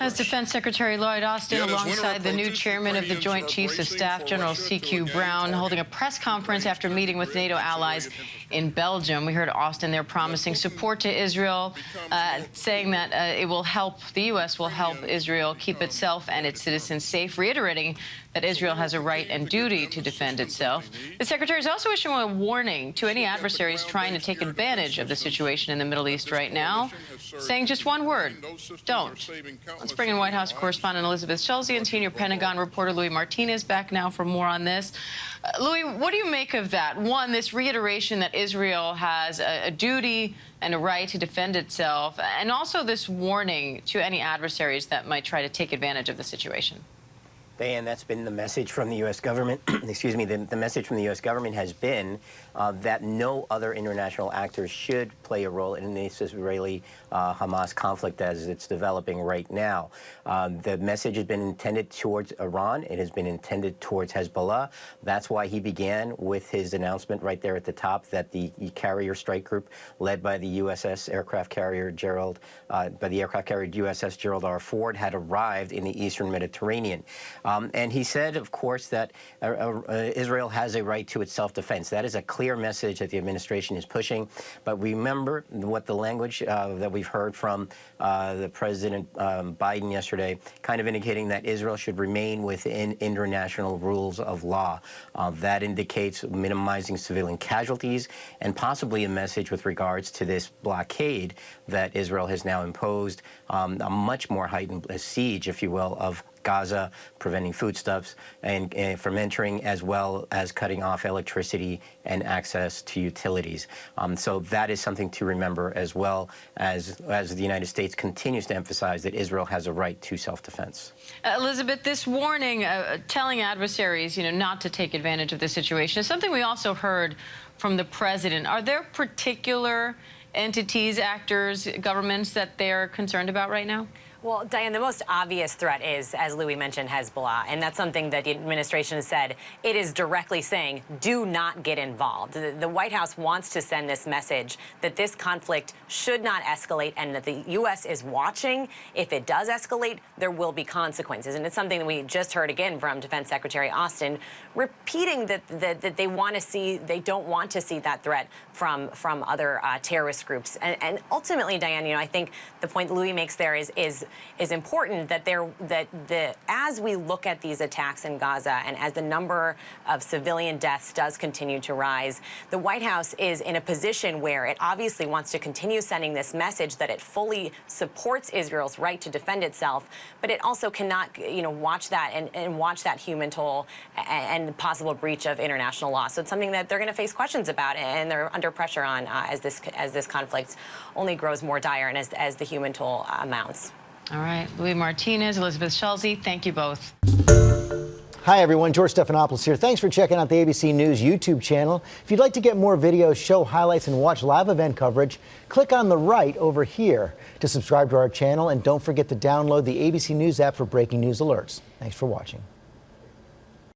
As Defense Secretary Lloyd Austin, alongside the new chairman of the Joint Chiefs of Staff, General C.Q. Brown, holding a press conference after meeting with NATO allies in Belgium. We heard Austin there promising support to Israel, saying that the U.S. will help Israel keep itself and its citizens safe, reiterating that Israel has a right and duty to defend itself. The secretary is also issuing a warning to any adversaries trying to take advantage of the situation in the Middle East right now, saying just one word: don't. Let's bring in White House correspondent Elizabeth Schulze and senior Pentagon reporter Louis Martinez back now for more on this. Louis, what do you make of that? One, this reiteration that Israel has a duty and a right to defend itself, and also this warning to any adversaries that might try to take advantage of the situation. And that's been the message from the U.S. government. Excuse me. The message from the U.S. government has been that no other international actors should play a role in this Israeli-Hamas conflict as it's developing right now. The message has been intended towards Iran. It has been intended towards Hezbollah. That's why he began with his announcement right there at the top that the carrier strike group led by the USS aircraft carrier USS Gerald R. Ford had arrived in the eastern Mediterranean. And he said, of course, that Israel has a right to its self-defense. That is a clear message that the administration is pushing. But remember what the language that we've heard from the President Biden yesterday, kind of indicating that Israel should remain within international rules of law. That indicates minimizing civilian casualties and possibly a message with regards to this blockade that Israel has now imposed, a much more heightened siege, if you will, of Gaza, preventing foodstuffs and from entering, as well as cutting off electricity and access to utilities. So that is something to remember, as well as the United States continues to emphasize that Israel has a right to self-defense. Elizabeth, this warning telling adversaries, not to take advantage of the situation is something we also heard from the president. Are there particular entities, actors, governments that they're concerned about right now? Well, Diane, the most obvious threat is, as Louis mentioned, Hezbollah. And that's something that the administration has said. It is directly saying, do not get involved. The White House wants to send this message that this conflict should not escalate and that the U.S. is watching. If it does escalate, there will be consequences. And it's something that we just heard again from Defense Secretary Austin, repeating that they don't want to see that threat from other terrorist groups. And ultimately, Diane, I think the point that Louis makes there is important, that as we look at these attacks in Gaza and as the number of civilian deaths does continue to rise, the White House is in a position where it obviously wants to continue sending this message that it fully supports Israel's right to defend itself, but it also cannot, watch that and watch that human toll and possible breach of international law. So it's something that they're going to face questions about, and they're under pressure on as this conflict only grows more dire and as the human toll mounts. All right, Louis Martinez, Elizabeth Schulze, thank you both. Hi, everyone. George Stephanopoulos here. Thanks for checking out the ABC News YouTube channel. If you'd like to get more videos, show highlights, and watch live event coverage, click on the right over here to subscribe to our channel. And don't forget to download the ABC News app for breaking news alerts. Thanks for watching.